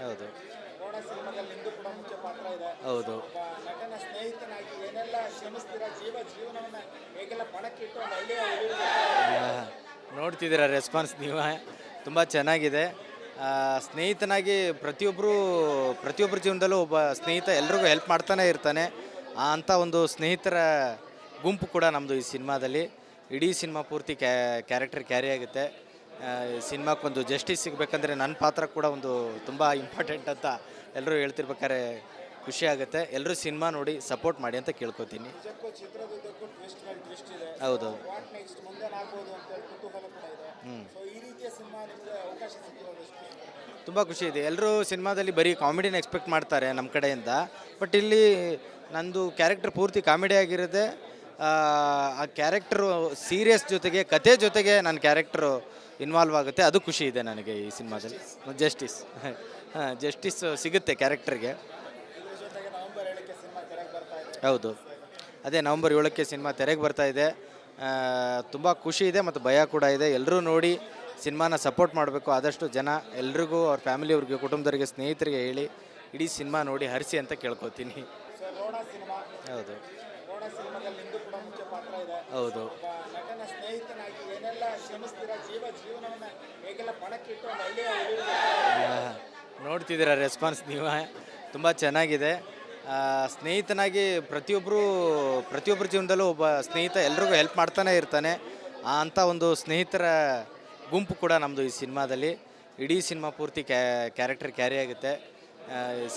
ಹೌದು ರೋಣ ಸಿನಿಮಾದಲ್ಲಿ ನಿಂದು ಕೂಡ ಮುಖ್ಯ ಪಾತ್ರ ಇದೆ. ಹೌದು ಒಬ್ಬ ನಟನ ಸ್ನೇಹಿತನಾಗಿ ಏನೆಲ್ಲ ಶ್ರಮಿಸ್ತೀರಾ, ಜೀವನವನ್ನ ಹೇಗೆಲ್ಲ ಪಣಕ್ಕಿಟ್ಟು ಒಂದು ಹಳ್ಳಿಯ ನೋಡ್ತಿದ್ದೀರಾ ರೆಸ್ಪಾನ್ಸ್ ನೀವು ತುಂಬ ಚೆನ್ನಾಗಿದೆ. ಸ್ನೇಹಿತನಾಗಿ ಪ್ರತಿಯೊಬ್ಬರ ಜೀವನದಲ್ಲೂ ಒಬ್ಬ ಸ್ನೇಹಿತ ಎಲ್ರಿಗೂ ಹೆಲ್ಪ್ ಮಾಡ್ತಾನೆ ಇರ್ತಾನೆ. ಅಂಥ ಒಂದು ಸ್ನೇಹಿತರ ಗುಂಪು ಕೂಡ ನಮ್ಮದು ಈ ಸಿನಿಮಾದಲ್ಲಿ. ಇಡೀ ಸಿನಿಮಾ ಪೂರ್ತಿ ಕ್ಯಾರೆಕ್ಟರ್ ಕ್ಯಾರಿ ಆಗುತ್ತೆ. ಸಿನಿಮಾಕ್ಕೊಂದು ಜಸ್ಟಿಸ್ ಸಿಗಬೇಕಂದ್ರೆ ನನ್ನ ಪಾತ್ರ ಕೂಡ ಒಂದು ತುಂಬ ಇಂಪಾರ್ಟೆಂಟ್ ಅಂತ ಎಲ್ಲರೂ ಹೇಳ್ತಿರ್ಬೇಕಾದ್ರೆ ಖುಷಿ ಆಗುತ್ತೆ. ಎಲ್ಲರೂ ಸಿನಿಮಾ ನೋಡಿ ಸಪೋರ್ಟ್ ಮಾಡಿ ಅಂತ ಕೇಳ್ಕೊತೀನಿ. ನಿಜಕ್ಕೂ ಚಿತ್ರದುದ್ದಕ್ಕೂ ಟ್ವಿಸ್ಟ್ ಮೇಲೆ ಟ್ವಿಸ್ಟ್ ಇದೆ. ಹೌದು ವಾಟ್ ನೆಕ್ಸ್ಟ್ ಮುಂದೆ ಆಗ್ಬೋದು ಅಂತ ಹೇಳಿ ಕುತೂಹಲ ಕೂಡ ಇದೆ. ಸೊ ಈ ರೀತಿಯ ಸಿನಿಮಾ ನಿಮಗೆ ಅವಕಾಶ ಸಿಕ್ಕಿರೋದು ಎಷ್ಟು ತುಂಬ ಖುಷಿ ಇದೆ. ಎಲ್ಲರೂ ಸಿನಿಮಾದಲ್ಲಿ ಬರೀ ಕಾಮಿಡಿನ ಎಕ್ಸ್ಪೆಕ್ಟ್ ಮಾಡ್ತಾರೆ ನಮ್ಮ ಕಡೆಯಿಂದ. ಬಟ್ ಇಲ್ಲಿ ನಂದು ಕ್ಯಾರೆಕ್ಟರ್ ಪೂರ್ತಿ ಕಾಮಿಡಿ ಆಗಿರುತ್ತೆ. ಆ ಕ್ಯಾರೆಕ್ಟ್ರು ಸೀರಿಯಸ್ ಜೊತೆಗೆ ಕತೆ ಜೊತೆಗೆ ನನ್ನ ಕ್ಯಾರೆಕ್ಟ್ರು ಇನ್ವಾಲ್ವ್ ಆಗುತ್ತೆ. ಅದು ಖುಷಿ ಇದೆ ನನಗೆ ಈ ಸಿನಿಮಾದಲ್ಲಿ. ಜಸ್ಟಿಸ್ ಸಿಗುತ್ತೆ ಕ್ಯಾರೆಕ್ಟರ್ಗೆ. ಇದ್ರ ಜೊತೆಗೆ ನವೆಂಬರ್ 7ಕ್ಕೆ ಸಿನಿಮಾ ತೆರೆಗೆ ಬರ್ತಾ ಇದೆ. ಹೌದು, ಅದೇ ನವಂಬರ್ 7ಕ್ಕೆ ಸಿನಿಮಾ ತೆರೆಗೆ ಬರ್ತಾ ಇದೆ. ತುಂಬ ಖುಷಿ ಇದೆ ಮತ್ತು ಭಯ ಕೂಡ ಇದೆ. ಎಲ್ಲರೂ ನೋಡಿ ಸಿನಿಮಾನ ಸಪೋರ್ಟ್ ಮಾಡಬೇಕು. ಆದಷ್ಟು ಜನ ಎಲ್ರಿಗೂ ಅವ್ರ ಫ್ಯಾಮಿಲಿಯವ್ರಿಗೆ, ಕುಟುಂಬದವರಿಗೆ, ಸ್ನೇಹಿತರಿಗೆ ಹೇಳಿ ಇಡೀ ಸಿನಿಮಾ ನೋಡಿ ಹರಿಸಿ ಅಂತ ಕೇಳ್ಕೊತೀನಿ. ಸೊ ರೋಣ ಸಿನಿಮಾ, ಹೌದು ರೋಣ ಸಿನಿಮಾದಲ್ಲಿ ನಿಂದು ಕೂಡ ಮುಖ್ಯ ಪಾತ್ರ ಇದೆ. ಹೌದು ಒಬ್ಬ ನಟನ ಸ್ನೇಹಿತನಾಗಿ ಏನೆಲ್ಲ ಶ್ರಮಿಸ್ತೀರಾ, ಜೀವನವನ್ನ ಹೇಗೆಲ್ಲ ಪಣಕ್ಕಿಟ್ಟು ಒಂದು ಹಳ್ಳಿಯ ನೋಡ್ತಿದ್ದೀರಾ ರೆಸ್ಪಾನ್ಸ್ ನೀವು ತುಂಬ ಚೆನ್ನಾಗಿದೆ. ಸ್ನೇಹಿತನಾಗಿ ಪ್ರತಿಯೊಬ್ಬರ ಜೀವನದಲ್ಲೂ ಒಬ್ಬ ಸ್ನೇಹಿತ ಎಲ್ರಿಗೂ ಹೆಲ್ಪ್ ಮಾಡ್ತಾನೆ ಇರ್ತಾನೆ. ಅಂಥ ಒಂದು ಸ್ನೇಹಿತರ ಗುಂಪು ಕೂಡ ನಮ್ಮದು ಈ ಸಿನಿಮಾದಲ್ಲಿ. ಇಡೀ ಸಿನಿಮಾ ಪೂರ್ತಿ ಕ್ಯಾರೆಕ್ಟರ್ ಕ್ಯಾರಿ ಆಗುತ್ತೆ.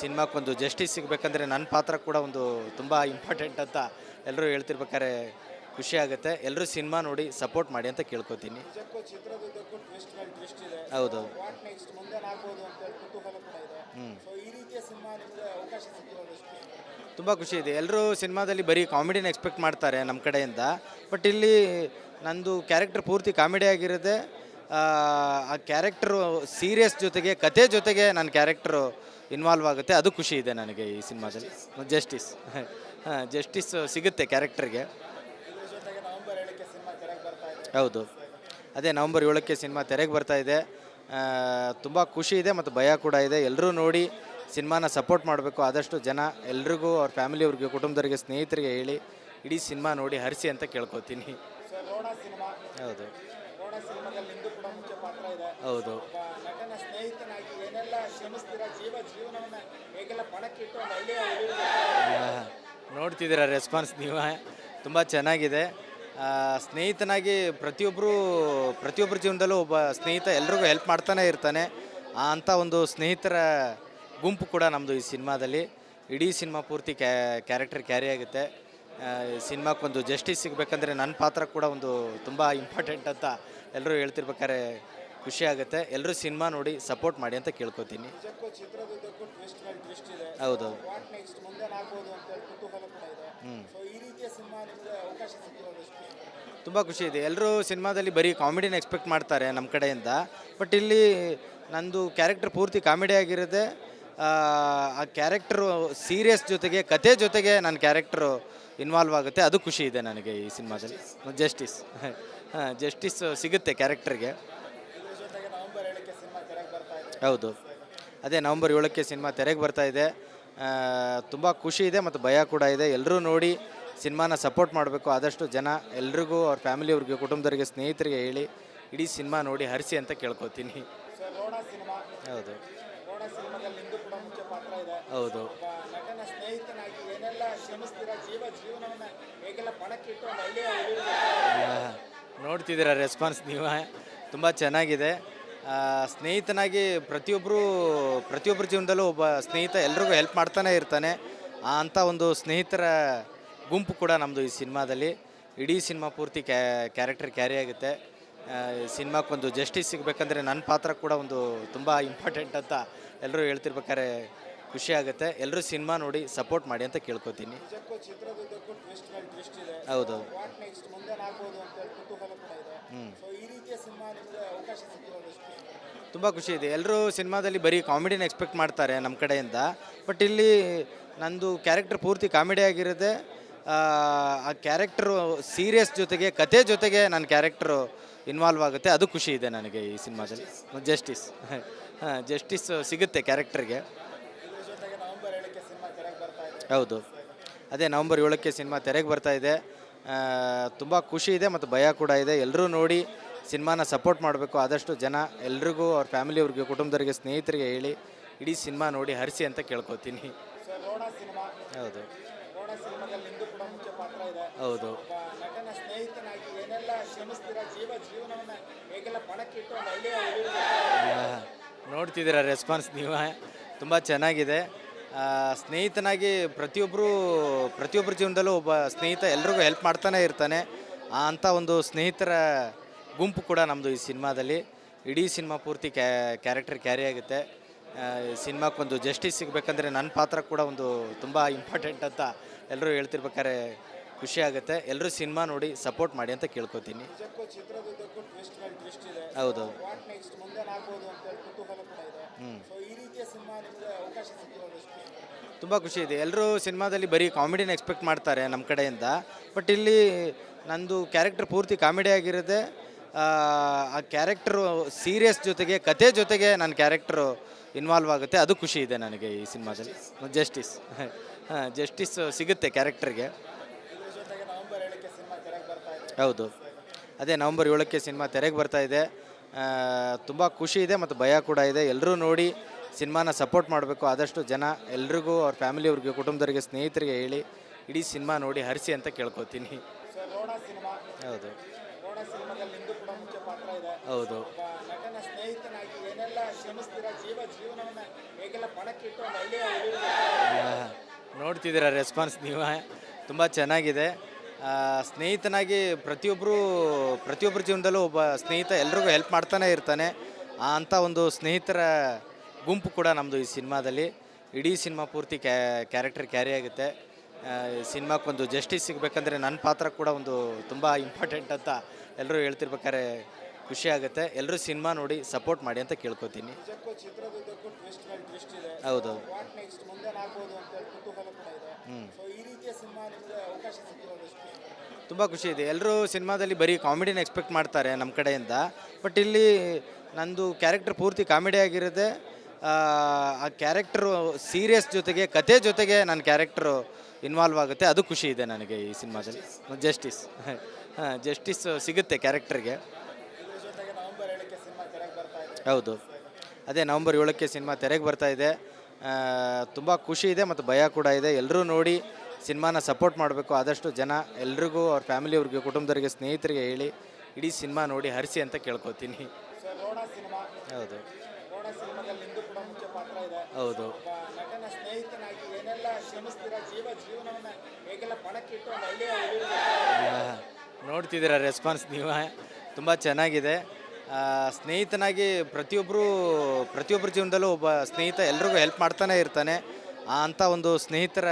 ಸಿನಿಮಾಕ್ಕೊಂದು ಜಸ್ಟಿಸ್ ಸಿಗಬೇಕಂದ್ರೆ ನನ್ನ ಪಾತ್ರ ಕೂಡ ಒಂದು ತುಂಬ ಇಂಪಾರ್ಟೆಂಟ್ ಅಂತ ಎಲ್ಲರೂ ಹೇಳ್ತಿರ್ಬೇಕಾದ್ರೆ ಖುಷಿ ಆಗುತ್ತೆ. ಎಲ್ಲರೂ ಸಿನಿಮಾ ನೋಡಿ ಸಪೋರ್ಟ್ ಮಾಡಿ ಅಂತ ಕೇಳ್ಕೊತೀನಿ. ನಿಜಕ್ಕೂ ಚಿತ್ರದುದ್ದಕ್ಕೂ ಟ್ವಿಸ್ಟ್ ಮೇಲೆ ಟ್ವಿಸ್ಟ್ ಇದೆ. ಹೌದು ವಾಟ್ ನೆಕ್ಸ್ಟ್ ಮುಂದೆ ಆಗ್ಬೋದು ಅಂತ ಹೇಳಿ ಕುತೂಹಲ ಕೂಡ ಇದೆ. ಸೊ ಈ ರೀತಿಯ ಸಿನಿಮಾ ನಿಮಗೆ ಅವಕಾಶ ಸಿಕ್ಕಿರೋದು ಎಷ್ಟು ತುಂಬ ಖುಷಿ ಇದೆ. ಎಲ್ಲರೂ ಸಿನಿಮಾದಲ್ಲಿ ಬರೀ ಕಾಮಿಡಿನ ಎಕ್ಸ್ಪೆಕ್ಟ್ ಮಾಡ್ತಾರೆ ನಮ್ಮ ಕಡೆಯಿಂದ. ಬಟ್ ಇಲ್ಲಿ ನಂದು ಕ್ಯಾರೆಕ್ಟರ್ ಪೂರ್ತಿ ಕಾಮಿಡಿ ಆಗಿರುತ್ತೆ. ಆ ಕ್ಯಾರೆಕ್ಟ್ರು ಸೀರಿಯಸ್ ಜೊತೆಗೆ ಕತೆ ಜೊತೆಗೆ ನನ್ನ ಕ್ಯಾರೆಕ್ಟ್ರು ಇನ್ವಾಲ್ವ್ ಆಗುತ್ತೆ. ಅದು ಖುಷಿ ಇದೆ ನನಗೆ ಈ ಸಿನಿಮಾದಲ್ಲಿ. ಜಸ್ಟಿಸ್ ಸಿಗುತ್ತೆ ಕ್ಯಾರೆಕ್ಟರ್ಗೆ. ಇದ್ರ ಜೊತೆಗೆ ನವೆಂಬರ್ 7ಕ್ಕೆ ಸಿನಿಮಾ ತೆರೆಗೆ ಬರ್ತಾ ಇದೆ. ಹೌದು, ಅದೇ ನವಂಬರ್ 7ಕ್ಕೆ ಸಿನಿಮಾ ತೆರೆಗೆ ಬರ್ತಾ ಇದೆ. ತುಂಬ ಖುಷಿ ಇದೆ ಮತ್ತು ಭಯ ಕೂಡ ಇದೆ. ಎಲ್ಲರೂ ನೋಡಿ ಸಿನಿಮಾನ ಸಪೋರ್ಟ್ ಮಾಡಬೇಕು. ಆದಷ್ಟು ಜನ ಎಲ್ರಿಗೂ ಅವ್ರ ಫ್ಯಾಮಿಲಿಯವ್ರಿಗೆ, ಕುಟುಂಬದವರಿಗೆ, ಸ್ನೇಹಿತರಿಗೆ ಹೇಳಿ ಇಡೀ ಸಿನಿಮಾ ನೋಡಿ ಹರಿಸಿ ಅಂತ ಕೇಳ್ಕೊತೀನಿ. ಸೊ ರೋಣ ಸಿನಿಮಾ, ಹೌದು ರೋಣ ಸಿನಿಮಾದಲ್ಲಿ ನಿಂದು ಕೂಡ ಮುಖ್ಯ ಪಾತ್ರ ಇದೆ. ಹೌದು ಒಬ್ಬ ನಟನ ಸ್ನೇಹಿತನಾಗಿ ಏನೆಲ್ಲ ಶ್ರಮಿಸ್ತೀರಾ, ಜೀವನವನ್ನ ಹೇಗೆಲ್ಲ ಪಣಕ್ಕಿಟ್ಟು ಒಂದು ಹಳ್ಳಿಯ ನೋಡ್ತಿದ್ದೀರಾ ರೆಸ್ಪಾನ್ಸ್ ನೀವು ತುಂಬ ಚೆನ್ನಾಗಿದೆ. ಸ್ನೇಹಿತನಾಗಿ ಪ್ರತಿಯೊಬ್ಬರ ಜೀವನದಲ್ಲೂ ಒಬ್ಬ ಸ್ನೇಹಿತ ಎಲ್ರಿಗೂ ಹೆಲ್ಪ್ ಮಾಡ್ತಾನೆ ಇರ್ತಾನೆ. ಅಂಥ ಒಂದು ಸ್ನೇಹಿತರ ಗುಂಪು ಕೂಡ ನಮ್ಮದು ಈ ಸಿನಿಮಾದಲ್ಲಿ. ಇಡೀ ಸಿನಿಮಾ ಪೂರ್ತಿ ಕ್ಯಾರೆಕ್ಟರ್ ಕ್ಯಾರಿ ಆಗುತ್ತೆ. ಸಿನಿಮಾಕ್ಕೊಂದು ಜಸ್ಟಿಸ್ ಸಿಗಬೇಕಂದ್ರೆ ನನ್ನ ಪಾತ್ರ ಕೂಡ ಒಂದು ತುಂಬ ಇಂಪಾರ್ಟೆಂಟ್ ಅಂತ ಎಲ್ಲರೂ ಹೇಳ್ತಿರ್ಬೇಕಾದ್ರೆ ಖುಷಿ ಆಗುತ್ತೆ. ಎಲ್ಲರೂ ಸಿನಿಮಾ ನೋಡಿ ಸಪೋರ್ಟ್ ಮಾಡಿ ಅಂತ ಕೇಳ್ಕೊತೀನಿ. ನಿಜಕ್ಕೂ ಚಿತ್ರದುದ್ದಕ್ಕೂ ಟ್ವಿಸ್ಟ್ ಮೇಲೆ ಟ್ವಿಸ್ಟ್ ಇದೆ. ಹೌದು ವಾಟ್ ನೆಕ್ಸ್ಟ್ ಮುಂದೆ ಆಗ್ಬೋದು ಅಂತ ಹೇಳಿ ಕುತೂಹಲ ಕೂಡ ಇದೆ. ಸೊ ಈ ರೀತಿಯ ಸಿನಿಮಾ ನಿಮಗೆ ಅವಕಾಶ ಸಿಕ್ಕಿರೋದು ಎಷ್ಟು ತುಂಬ ಖುಷಿ ಇದೆ. ಎಲ್ಲರೂ ಸಿನಿಮಾದಲ್ಲಿ ಬರೀ ಕಾಮಿಡಿನ ಎಕ್ಸ್ಪೆಕ್ಟ್ ಮಾಡ್ತಾರೆ ನಮ್ಮ ಕಡೆಯಿಂದ. ಬಟ್ ಇಲ್ಲಿ ನಂದು ಕ್ಯಾರೆಕ್ಟರ್ ಪೂರ್ತಿ ಕಾಮಿಡಿ ಆಗಿರುತ್ತೆ. ಆ ಕ್ಯಾರೆಕ್ಟ್ರು ಸೀರಿಯಸ್ ಜೊತೆಗೆ ಕತೆ ಜೊತೆಗೆ ನನ್ನ ಕ್ಯಾರೆಕ್ಟ್ರು ಇನ್ವಾಲ್ವ್ ಆಗುತ್ತೆ. ಅದು ಖುಷಿ ಇದೆ ನನಗೆ ಈ ಸಿನಿಮಾದಲ್ಲಿ. ಜಸ್ಟಿಸ್ ಸಿಗುತ್ತೆ ಕ್ಯಾರೆಕ್ಟರ್ಗೆ. ಇದ್ರ ಜೊತೆಗೆ ನವೆಂಬರ್ 7ಕ್ಕೆ ಸಿನಿಮಾ ತೆರೆಗೆ ಬರ್ತಾ ಇದೆ. ಹೌದು, ಅದೇ ನವಂಬರ್ 7ಕ್ಕೆ ಸಿನಿಮಾ ತೆರೆಗೆ ಬರ್ತಾ ಇದೆ. ತುಂಬ ಖುಷಿ ಇದೆ ಮತ್ತು ಭಯ ಕೂಡ ಇದೆ. ಎಲ್ಲರೂ ನೋಡಿ ಸಿನಿಮಾನ ಸಪೋರ್ಟ್ ಮಾಡಬೇಕು. ಆದಷ್ಟು ಜನ ಎಲ್ರಿಗೂ ಅವ್ರ ಫ್ಯಾಮಿಲಿಯವ್ರಿಗೆ, ಕುಟುಂಬದವರಿಗೆ, ಸ್ನೇಹಿತರಿಗೆ ಹೇಳಿ ಇಡೀ ಸಿನಿಮಾ ನೋಡಿ ಹರಿಸಿ ಅಂತ ಕೇಳ್ಕೊತೀನಿ. ಸೊ ರೋಣ ಸಿನಿಮಾ, ಹೌದು ರೋಣ ಸಿನಿಮಾದಲ್ಲಿ ನಿಂದು ಕೂಡ ಮುಖ್ಯ ಪಾತ್ರ ಇದೆ. ಹೌದು ಒಬ್ಬ ನಟನ ಸ್ನೇಹಿತನಾಗಿ ಏನೆಲ್ಲ ಶ್ರಮಿಸ್ತೀರಾ, ಜೀವನವನ್ನ ಹೇಗೆಲ್ಲ ಪಣಕ್ಕಿಟ್ಟು ಒಂದು ಹಳ್ಳಿಯ ನೋಡ್ತಿದ್ದೀರಾ ರೆಸ್ಪಾನ್ಸ್ ನೀವು ತುಂಬ ಚೆನ್ನಾಗಿದೆ. ಸ್ನೇಹಿತನಾಗಿ ಪ್ರತಿಯೊಬ್ಬರ ಜೀವನದಲ್ಲೂ ಒಬ್ಬ ಸ್ನೇಹಿತ ಎಲ್ರಿಗೂ ಹೆಲ್ಪ್ ಮಾಡ್ತಾನೆ ಇರ್ತಾನೆ. ಅಂಥ ಒಂದು ಸ್ನೇಹಿತರ ಗುಂಪು ಕೂಡ ನಮ್ಮದು ಈ ಸಿನಿಮಾದಲ್ಲಿ. ಇಡೀ ಸಿನಿಮಾ ಪೂರ್ತಿ ಕ್ಯಾರೆಕ್ಟರ್ ಕ್ಯಾರಿ ಆಗುತ್ತೆ. ಸಿನಿಮಾಕ್ಕೊಂದು ಜಸ್ಟಿಸ್ ಸಿಗಬೇಕಂದ್ರೆ ನನ್ನ ಪಾತ್ರ ಕೂಡ ಒಂದು ತುಂಬ ಇಂಪಾರ್ಟೆಂಟ್ ಅಂತ ಎಲ್ಲರೂ ಹೇಳ್ತಿರ್ಬೇಕಾದ್ರೆ ಖುಷಿ ಆಗುತ್ತೆ. ಎಲ್ಲರೂ ಸಿನಿಮಾ ನೋಡಿ ಸಪೋರ್ಟ್ ಮಾಡಿ ಅಂತ ಕೇಳ್ಕೊತೀನಿ. ನಿಜಕ್ಕೂ ಚಿತ್ರದುದ್ದಕ್ಕೂ ಟ್ವಿಸ್ಟ್ ಮೇಲೆ ಟ್ವಿಸ್ಟ್ ಇದೆ. ಹೌದು ವಾಟ್ ನೆಕ್ಸ್ಟ್ ಮುಂದೆ ಆಗ್ಬೋದು ಅಂತ ಹೇಳಿ ಕುತೂಹಲ ಕೂಡ ಇದೆ. ಸೊ ಈ ರೀತಿಯ ಸಿನಿಮಾ ನಿಮಗೆ ಅವಕಾಶ ಸಿಕ್ಕಿರೋದು ಎಷ್ಟು ತುಂಬ ಖುಷಿ ಇದೆ. ಎಲ್ಲರೂ ಸಿನಿಮಾದಲ್ಲಿ ಬರೀ ಕಾಮಿಡಿನ ಎಕ್ಸ್ಪೆಕ್ಟ್ ಮಾಡ್ತಾರೆ ನಮ್ಮ ಕಡೆಯಿಂದ. ಬಟ್ ಇಲ್ಲಿ ನಂದು ಕ್ಯಾರೆಕ್ಟರ್ ಪೂರ್ತಿ ಕಾಮಿಡಿ ಆಗಿರುತ್ತೆ. ಆ ಕ್ಯಾರೆಕ್ಟ್ರು ಸೀರಿಯಸ್ ಜೊತೆಗೆ ಕತೆ ಜೊತೆಗೆ ನನ್ನ ಕ್ಯಾರೆಕ್ಟ್ರು ಇನ್ವಾಲ್ವ್ ಆಗುತ್ತೆ. ಅದು ಖುಷಿ ಇದೆ ನನಗೆ ಈ ಸಿನಿಮಾದಲ್ಲಿ. ಜಸ್ಟಿಸ್ ಸಿಗುತ್ತೆ ಕ್ಯಾರೆಕ್ಟರ್ಗೆ. ಇದ್ರ ಜೊತೆಗೆ ನವೆಂಬರ್ 7ಕ್ಕೆ ಸಿನಿಮಾ ತೆರೆಗೆ ಬರ್ತಾ ಇದೆ. ಹೌದು, ಅದೇ ನವಂಬರ್ 7ಕ್ಕೆ ಸಿನಿಮಾ ತೆರೆಗೆ ಬರ್ತಾ ಇದೆ. ತುಂಬ ಖುಷಿ ಇದೆ ಮತ್ತು ಭಯ ಕೂಡ ಇದೆ. ಎಲ್ಲರೂ ನೋಡಿ ಸಿನಿಮಾನ ಸಪೋರ್ಟ್ ಮಾಡಬೇಕು. ಆದಷ್ಟು ಜನ ಎಲ್ರಿಗೂ ಅವ್ರ ಫ್ಯಾಮಿಲಿಯವ್ರಿಗೆ, ಕುಟುಂಬದವರಿಗೆ, ಸ್ನೇಹಿತರಿಗೆ ಹೇಳಿ ಇಡೀ ಸಿನಿಮಾ ನೋಡಿ ಹರಿಸಿ ಅಂತ ಕೇಳ್ಕೊತೀನಿ. ಸೊ ರೋಣ ಸಿನಿಮಾ, ಹೌದು ರೋಣ ಸಿನಿಮಾದಲ್ಲಿ ನಿಂದು ಕೂಡ ಮುಖ್ಯ ಪಾತ್ರ ಇದೆ. ಹೌದು ಒಬ್ಬ ನಟನ ಸ್ನೇಹಿತನಾಗಿ ಏನೆಲ್ಲ ಶ್ರಮಿಸ್ತೀರಾ, ಜೀವನವನ್ನು ಹೇಗೆಲ್ಲ ಪಣಕ್ಕಿಟ್ಟು ಒಂದು ಹಳ್ಳಿಯ ನೋಡ್ತಿದ್ದೀರಾ ರೆಸ್ಪಾನ್ಸ್ ನೀವು, ತುಂಬ ಚೆನ್ನಾಗಿದೆ. ಸ್ನೇಹಿತನಾಗಿ ಪ್ರತಿಯೊಬ್ಬರ ಜೀವನದಲ್ಲೂ ಒಬ್ಬ ಸ್ನೇಹಿತ ಎಲ್ರಿಗೂ ಹೆಲ್ಪ್ ಮಾಡ್ತಾನೆ ಇರ್ತಾನೆ. ಅಂಥ ಒಂದು ಸ್ನೇಹಿತರ ಗುಂಪು ಕೂಡ ನಮ್ಮದು ಈ ಸಿನಿಮಾದಲ್ಲಿ. ಇಡೀ ಸಿನಿಮಾ ಪೂರ್ತಿ ಕ್ಯಾರೆಕ್ಟರ್ ಕ್ಯಾರಿ ಆಗುತ್ತೆ. ಸಿನಿಮಾಕ್ಕೊಂದು ಜಸ್ಟಿಸ್ ಸಿಗಬೇಕಂದ್ರೆ ನನ್ನ ಪಾತ್ರ ಕೂಡ ಒಂದು ತುಂಬ ಇಂಪಾರ್ಟೆಂಟ್ ಅಂತ ಎಲ್ಲರೂ ಹೇಳ್ತಿರ್ಬೇಕಾದ್ರೆ ಖುಷಿ ಆಗುತ್ತೆ. ಎಲ್ಲರೂ ಸಿನಿಮಾ ನೋಡಿ ಸಪೋರ್ಟ್ ಮಾಡಿ ಅಂತ ಕೇಳ್ಕೊತೀನಿ. ನಿಜಕ್ಕೂ ಚಿತ್ರದುದ್ದಕ್ಕೂ ಟ್ವಿಸ್ಟ್ ಮೇಲೆ ಟ್ವಿಸ್ಟ್ ಇದೆ. ಹೌದು ವಾಟ್ ನೆಕ್ಸ್ಟ್ ಮುಂದೇನಾಗ್ಬೋದು ಅಂತ ಹೇಳಿ ಕುತೂಹಲ ಕೂಡ ಇದೆ. ಸೊ ಈ ರೀತಿಯ ಸಿನಿಮಾ ನಿಮಗೆ ಅವಕಾಶ ಸಿಕ್ಕಿರೋದು ಎಷ್ಟು? ತುಂಬ ಖುಷಿ ಇದೆ. ಎಲ್ಲರೂ ಸಿನಿಮಾದಲ್ಲಿ ಬರೀ ಕಾಮಿಡಿನ ಎಕ್ಸ್ಪೆಕ್ಟ್ ಮಾಡ್ತಾರೆ ನಮ್ಮ ಕಡೆಯಿಂದ. ಬಟ್ ಇಲ್ಲಿ ನಂದು ಕ್ಯಾರೆಕ್ಟರ್ ಪೂರ್ತಿ ಕಾಮಿಡಿ ಆಗಿರುತ್ತೆ. ಆ ಕ್ಯಾರೆಕ್ಟ್ರು ಸೀರಿಯಸ್ ಜೊತೆಗೆ, ಕತೆ ಜೊತೆಗೆ ನನ್ನ ಕ್ಯಾರೆಕ್ಟ್ರು ಇನ್ವಾಲ್ವ್ ಆಗುತ್ತೆ. ಅದು ಖುಷಿ ಇದೆ ನನಗೆ ಈ ಸಿನಿಮಾದಲ್ಲಿ. ಜಸ್ಟಿಸ್ ಸಿಗುತ್ತೆ ಕ್ಯಾರೆಕ್ಟರ್ಗೆ. ಇದ್ರ ಜೊತೆಗೆ ನವೆಂಬರ್ 7ಕ್ಕೆ ಸಿನಿಮಾ ತೆರೆಗೆ ಬರ್ತಾ ಇದೆ. ಹೌದು, ಅದೇ ನವಂಬರ್ 7ಕ್ಕೆ ಸಿನಿಮಾ ತೆರೆಗೆ ಬರ್ತಾ ಇದೆ. ತುಂಬ ಖುಷಿ ಇದೆ ಮತ್ತು ಭಯ ಕೂಡ ಇದೆ. ಎಲ್ಲರೂ ನೋಡಿ ಸಿನಿಮಾನ ಸಪೋರ್ಟ್ ಮಾಡಬೇಕು. ಆದಷ್ಟು ಜನ ಎಲ್ರಿಗೂ ಅವ್ರ ಫ್ಯಾಮಿಲಿಯವ್ರಿಗೆ, ಕುಟುಂಬದವರಿಗೆ, ಸ್ನೇಹಿತರಿಗೆ ಹೇಳಿ ಇಡೀ ಸಿನಿಮಾ ನೋಡಿ ಹರಿಸಿ ಅಂತ ಕೇಳ್ಕೊತೀನಿ. ಸೊ ರೋಣ ಸಿನಿಮಾ, ಹೌದು ರೋಣ ಸಿನಿಮಾದಲ್ಲಿ ನಿಂದು ಕೂಡ ಮುಖ್ಯ ಪಾತ್ರ ಇದೆ. ಹೌದು ಒಬ್ಬ ನಟನ ಸ್ನೇಹಿತನಾಗಿ ಏನೆಲ್ಲ ಶ್ರಮಿಸ್ತೀರಾ, ಜೀವನವನ್ನು ಹೇಗೆಲ್ಲ ಪಣಕ್ಕಿಟ್ಟು ಒಂದು ಹಳ್ಳಿಯ ನೋಡ್ತಿದ್ದೀರಾ ರೆಸ್ಪಾನ್ಸ್ ನೀವು, ತುಂಬ ಚೆನ್ನಾಗಿದೆ. ಸ್ನೇಹಿತನಾಗಿ ಪ್ರತಿಯೊಬ್ಬರ ಜೀವನದಲ್ಲೂ ಒಬ್ಬ ಸ್ನೇಹಿತ ಎಲ್ರಿಗೂ ಹೆಲ್ಪ್ ಮಾಡ್ತಾನೆ ಇರ್ತಾನೆ. ಅಂಥ ಒಂದು ಸ್ನೇಹಿತರ ಗುಂಪು ಕೂಡ ನಮ್ಮದು ಈ ಸಿನಿಮಾದಲ್ಲಿ. ಇಡೀ ಸಿನಿಮಾ ಪೂರ್ತಿ ಕ್ಯಾರೆಕ್ಟರ್ ಕ್ಯಾರಿ ಆಗುತ್ತೆ. ಸಿನಿಮಾಕ್ಕೊಂದು ಜಸ್ಟಿಸ್ ಸಿಗಬೇಕಂದ್ರೆ ನನ್ನ ಪಾತ್ರ ಕೂಡ ಒಂದು ತುಂಬ ಇಂಪಾರ್ಟೆಂಟ್ ಅಂತ ಎಲ್ಲರೂ ಹೇಳ್ತಿರ್ಬೇಕಾದ್ರೆ ಖುಷಿ ಆಗುತ್ತೆ. ಎಲ್ಲರೂ ಸಿನಿಮಾ ನೋಡಿ ಸಪೋರ್ಟ್ ಮಾಡಿ ಅಂತ ಕೇಳ್ಕೊತೀನಿ. ನಿಜಕ್ಕೂ ಚಿತ್ರದುದ್ದಕ್ಕೂ ಟ್ವಿಸ್ಟ್ ಮೇಲೆ ಟ್ವಿಸ್ಟ್ ಇದೆ. ಹೌದು ವಾಟ್ ನೆಕ್ಸ್ಟ್ ಮುಂದೇನಾಗ್ಬೋದು ಅಂತ ಹೇಳಿ ಕುತೂಹಲ ಕೂಡ ಇದೆ. ಸೊ ಈ ರೀತಿಯ ಸಿನಿಮಾ ನಿಮಗೆ ಅವಕಾಶ ಸಿಕ್ಕಿರೋದು ಎಷ್ಟು? ತುಂಬ ಖುಷಿ ಇದೆ. ಎಲ್ಲರೂ ಸಿನಿಮಾದಲ್ಲಿ ಬರೀ ಕಾಮಿಡಿನ ಎಕ್ಸ್ಪೆಕ್ಟ್ ಮಾಡ್ತಾರೆ ನಮ್ಮ ಕಡೆಯಿಂದ. ಬಟ್ ಇಲ್ಲಿ ನಂದು ಕ್ಯಾರೆಕ್ಟರ್ ಪೂರ್ತಿ ಕಾಮಿಡಿ ಆಗಿರುತ್ತೆ. ಆ ಕ್ಯಾರೆಕ್ಟ್ರು ಸೀರಿಯಸ್ ಜೊತೆಗೆ, ಕತೆ ಜೊತೆಗೆ ನನ್ನ ಕ್ಯಾರೆಕ್ಟ್ರು ಇನ್ವಾಲ್ವ್ ಆಗುತ್ತೆ. ಅದು ಖುಷಿ ಇದೆ ನನಗೆ ಈ ಸಿನಿಮಾದಲ್ಲಿ. ಜಸ್ಟಿಸ್ ಸಿಗುತ್ತೆ ಕ್ಯಾರೆಕ್ಟರ್ಗೆ. ಇದ್ರ ಜೊತೆಗೆ ನವೆಂಬರ್ 7ಕ್ಕೆ ಸಿನಿಮಾ ತೆರೆಗೆ ಬರ್ತಾ ಇದೆ. ಹೌದು, ಅದೇ ನವಂಬರ್ 7ಕ್ಕೆ ಸಿನಿಮಾ ತೆರೆಗೆ ಬರ್ತಾ ಇದೆ. ತುಂಬ ಖುಷಿ ಇದೆ ಮತ್ತು ಭಯ ಕೂಡ ಇದೆ. ಎಲ್ಲರೂ ನೋಡಿ ಸಿನಿಮಾನ ಸಪೋರ್ಟ್ ಮಾಡಬೇಕು. ಆದಷ್ಟು ಜನ ಎಲ್ರಿಗೂ ಅವ್ರ ಫ್ಯಾಮಿಲಿಯವ್ರಿಗೆ, ಕುಟುಂಬದವರಿಗೆ, ಸ್ನೇಹಿತರಿಗೆ ಹೇಳಿ ಇಡೀ ಸಿನಿಮಾ ನೋಡಿ ಹರಿಸಿ ಅಂತ ಕೇಳ್ಕೊತೀನಿ. ಸೊ ರೋಣ ಸಿನಿಮಾ, ಹೌದು ರೋಣ ಸಿನಿಮಾದಲ್ಲಿ ನಿಂದು ಕೂಡ ಮುಖ್ಯ ಪಾತ್ರ ಇದೆ. ಹೌದು ಒಬ್ಬ ನಟನ ಸ್ನೇಹಿತನಾಗಿ ಏನೆಲ್ಲ ಶ್ರಮಿಸ್ತೀರಾ, ಜೀವನವನ್ನು ಹೇಗೆಲ್ಲ ಪಣಕ್ಕಿಟ್ಟು ಒಂದು ಹಳ್ಳಿಯ ನೋಡ್ತಿದ್ದೀರಾ ರೆಸ್ಪಾನ್ಸ್ ನೀವು, ತುಂಬ ಚೆನ್ನಾಗಿದೆ. ಸ್ನೇಹಿತನಾಗಿ ಪ್ರತಿಯೊಬ್ಬರ ಜೀವನದಲ್ಲೂ ಒಬ್ಬ ಸ್ನೇಹಿತ ಎಲ್ರಿಗೂ ಹೆಲ್ಪ್ ಮಾಡ್ತಾನೆ ಇರ್ತಾನೆ. ಅಂಥ ಒಂದು ಸ್ನೇಹಿತರ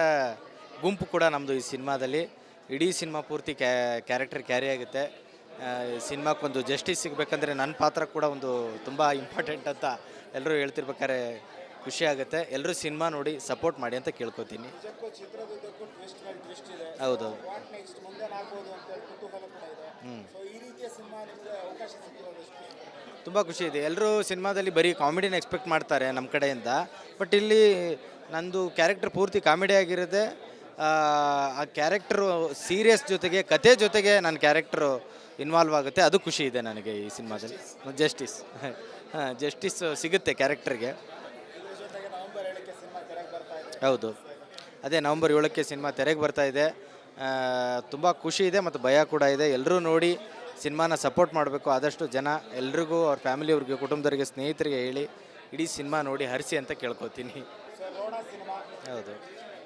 ಗುಂಪು ಕೂಡ ನಮ್ಮದು ಈ ಸಿನಿಮಾದಲ್ಲಿ. ಇಡೀ ಸಿನಿಮಾ ಪೂರ್ತಿ ಕ್ಯಾರೆಕ್ಟರ್ ಕ್ಯಾರಿ ಆಗುತ್ತೆ. ಸಿನಿಮಾಕ್ಕೊಂದು ಜಸ್ಟಿಸ್ ಸಿಗಬೇಕಂದ್ರೆ ನನ್ನ ಪಾತ್ರ ಕೂಡ ಒಂದು ತುಂಬ ಇಂಪಾರ್ಟೆಂಟ್ ಅಂತ ಎಲ್ಲರೂ ಹೇಳ್ತಿರ್ಬೇಕಾದ್ರೆ ಖುಷಿ ಆಗುತ್ತೆ. ಎಲ್ಲರೂ ಸಿನಿಮಾ ನೋಡಿ ಸಪೋರ್ಟ್ ಮಾಡಿ ಅಂತ ಕೇಳ್ಕೊತೀನಿ. ನಿಜಕ್ಕೂ ಚಿತ್ರದುದ್ದಕ್ಕೂ ಟ್ವಿಸ್ಟ್ ಮೇಲೆ ಟ್ವಿಸ್ಟ್ ಇದೆ. ಹೌದು ವಾಟ್ ನೆಕ್ಸ್ಟ್ ಮುಂದೇನಾಗ್ಬೋದು ಅಂತ ಹೇಳಿ ಕುತೂಹಲ ಕೂಡ ಇದೆ. ಸೊ ಈ ರೀತಿಯ ಸಿನಿಮಾ ನಿಮಗೆ ಅವಕಾಶ ಸಿಕ್ಕಿರೋದು ಎಷ್ಟು? ತುಂಬ ಖುಷಿ ಇದೆ. ಎಲ್ಲರೂ ಸಿನಿಮಾದಲ್ಲಿ ಬರೀ ಕಾಮಿಡಿನ ಎಕ್ಸ್ಪೆಕ್ಟ್ ಮಾಡ್ತಾರೆ ನಮ್ಮ ಕಡೆಯಿಂದ. ಬಟ್ ಇಲ್ಲಿ ನಂದು ಕ್ಯಾರೆಕ್ಟರ್ ಪೂರ್ತಿ ಕಾಮಿಡಿ ಆಗಿರುತ್ತೆ. ಆ ಕ್ಯಾರೆಕ್ಟ್ರು ಸೀರಿಯಸ್ ಜೊತೆಗೆ, ಕತೆ ಜೊತೆಗೆ ನನ್ನ ಕ್ಯಾರೆಕ್ಟ್ರು ಇನ್ವಾಲ್ವ್ ಆಗುತ್ತೆ. ಅದು ಖುಷಿ ಇದೆ ನನಗೆ ಈ ಸಿನಿಮಾದಲ್ಲಿ. ಜಸ್ಟಿಸ್ ಸಿಗುತ್ತೆ ಕ್ಯಾರೆಕ್ಟರ್ಗೆ. ಇದ್ರ ಜೊತೆಗೆ ನವೆಂಬರ್ 7ಕ್ಕೆ ಸಿನಿಮಾ ತೆರೆಗೆ ಬರ್ತಾ ಇದೆ. ಹೌದು, ಅದೇ ನವಂಬರ್ 7ಕ್ಕೆ ಸಿನಿಮಾ ತೆರೆಗೆ ಬರ್ತಾ ಇದೆ. ತುಂಬ ಖುಷಿ ಇದೆ ಮತ್ತು ಭಯ ಕೂಡ ಇದೆ. ಎಲ್ಲರೂ ನೋಡಿ ಸಿನಿಮಾನ ಸಪೋರ್ಟ್ ಮಾಡಬೇಕು. ಆದಷ್ಟು ಜನ ಎಲ್ರಿಗೂ ಅವ್ರ ಫ್ಯಾಮಿಲಿಯವ್ರಿಗೆ, ಕುಟುಂಬದವರಿಗೆ, ಸ್ನೇಹಿತರಿಗೆ ಹೇಳಿ ಇಡೀ ಸಿನಿಮಾ ನೋಡಿ ಹರಿಸಿ ಅಂತ ಕೇಳ್ಕೊತೀನಿ. ಸೊ ರೋಣ ಸಿನಿಮಾ, ಹೌದು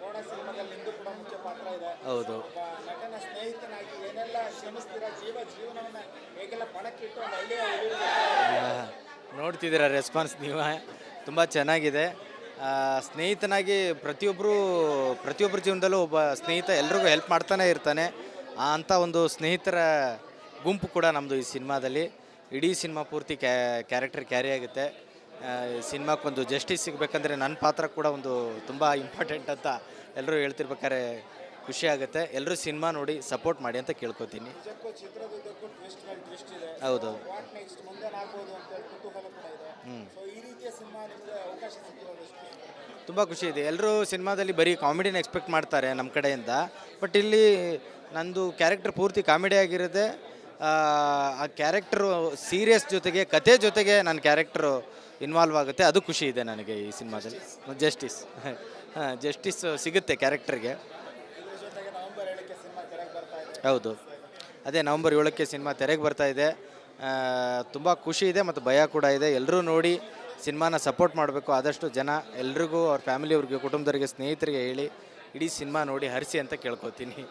ರೋಣ ಸಿನಿಮಾದಲ್ಲಿ ನಿಂದು ಕೂಡ ಮುಖ್ಯ ಪಾತ್ರ ಇದೆ. ಹೌದು ಒಬ್ಬ ನಟನ ಸ್ನೇಹಿತನಾಗಿ ಏನೆಲ್ಲ ಶ್ರಮಿಸ್ತೀರಾ, ಜೀವನವನ್ನು ಹೇಗೆಲ್ಲ ಪಣಕ್ಕಿಟ್ಟು ಒಂದು ಹಳ್ಳಿಯ ನೋಡ್ತಿದ್ದೀರಾ ರೆಸ್ಪಾನ್ಸ್ ನೀವು, ತುಂಬ ಚೆನ್ನಾಗಿದೆ. ಸ್ನೇಹಿತನಾಗಿ ಪ್ರತಿಯೊಬ್ಬರ ಜೀವನದಲ್ಲೂ ಒಬ್ಬ ಸ್ನೇಹಿತ ಎಲ್ರಿಗೂ ಹೆಲ್ಪ್ ಮಾಡ್ತಾನೆ ಇರ್ತಾನೆ. ಅಂಥ ಒಂದು ಸ್ನೇಹಿತರ ಗುಂಪು ಕೂಡ ನಮ್ಮದು ಈ ಸಿನಿಮಾದಲ್ಲಿ. ಇಡೀ ಸಿನಿಮಾ ಪೂರ್ತಿ ಕ್ಯಾರೆಕ್ಟರ್ ಕ್ಯಾರಿ ಆಗುತ್ತೆ. ಸಿನಿಮಾಕ್ಕೊಂದು ಜಸ್ಟಿಸ್ ಸಿಗಬೇಕಂದ್ರೆ ನನ್ನ ಪಾತ್ರ ಕೂಡ ಒಂದು ತುಂಬ ಇಂಪಾರ್ಟೆಂಟ್ ಅಂತ ಎಲ್ಲರೂ ಹೇಳ್ತಿರ್ಬೇಕಾದ್ರೆ ಖುಷಿ ಆಗುತ್ತೆ. ಎಲ್ಲರೂ ಸಿನಿಮಾ ನೋಡಿ ಸಪೋರ್ಟ್ ಮಾಡಿ ಅಂತ ಕೇಳ್ಕೊತೀನಿ. ನಿಜಕ್ಕೂ ಚಿತ್ರದುದ್ದಕ್ಕೂ ಟ್ವಿಸ್ಟ್ ಮೇಲೆ ಟ್ವಿಸ್ಟ್ ಇದೆ. ಹೌದು. ವಾಟ್ ನೆಕ್ಸ್ಟ್ ಮುಂದೇನಾಗ್ಬೋದು ಅಂತೇಳಿ ಕುತೂಹಲ ಕೂಡ ಇದೆ. ಸೊ ಈ ರೀತಿಯ ಸಿನಿಮಾ ನಿಮಗೆ ಅವಕಾಶ ಸಿಕ್ಕಿರೋದು ಎಷ್ಟು ಖುಷಿ ಪಡ್ತೀರಾ? ತುಂಬ ಖುಷಿ ಇದೆ. ಎಲ್ಲರೂ ಸಿನಿಮಾದಲ್ಲಿ ಬರೀ ಕಾಮಿಡಿನ ಎಕ್ಸ್ಪೆಕ್ಟ್ ಮಾಡ್ತಾರೆ ನಮ್ಮ ಕಡೆಯಿಂದ. ಬಟ್ ಇಲ್ಲಿ ನಂದು ಕ್ಯಾರೆಕ್ಟರ್ ಪೂರ್ತಿ ಕಾಮಿಡಿ ಆಗಿರುತ್ತೆ. ಆ ಕ್ಯಾರೆಕ್ಟ್ರು ಸೀರಿಯಸ್ ಜೊತೆಗೆ ಕತೆ ಜೊತೆಗೆ ನನ್ನ ಕ್ಯಾರೆಕ್ಟ್ರು ಇನ್ವಾಲ್ವ್ ಆಗುತ್ತೆ. ಅದು ಖುಷಿ ಇದೆ ನನಗೆ ಈ ಸಿನಿಮಾದಲ್ಲಿ. ಜಸ್ಟಿಸ್ ಜಸ್ಟಿಸ್ ಸಿಗುತ್ತೆ ಕ್ಯಾರೆಕ್ಟರ್ಗೆ. ಇದ್ರ ಜೊತೆಗೆ ನವೆಂಬರ್ 7ಕ್ಕೆ ಸಿನಿಮಾ ತೆರೆಗೆ ಬರ್ತಾ ಇದೆ. ಹೌದು, ಅದೇ ನವಂಬರ್ 7ಕ್ಕೆ ಸಿನಿಮಾ ತೆರೆಗೆ ಬರ್ತಾ ಇದೆ. ತುಂಬ ಖುಷಿ ಇದೆ ಮತ್ತು ಭಯ ಕೂಡ ಇದೆ. ಎಲ್ಲರೂ ನೋಡಿ ಸಿನಿಮಾನ ಸಪೋರ್ಟ್ ಮಾಡಬೇಕು. ಆದಷ್ಟು ಜನ ಎಲ್ರಿಗೂ ಅವ್ರ ಫ್ಯಾಮಿಲಿಯವ್ರಿಗೆ, ಕುಟುಂಬದವರಿಗೆ, ಸ್ನೇಹಿತರಿಗೆ ಹೇಳಿ ಇಡೀ ಸಿನಿಮಾ ನೋಡಿ ಹರಿಸಿ ಅಂತ ಕೇಳ್ಕೊತೀನಿ.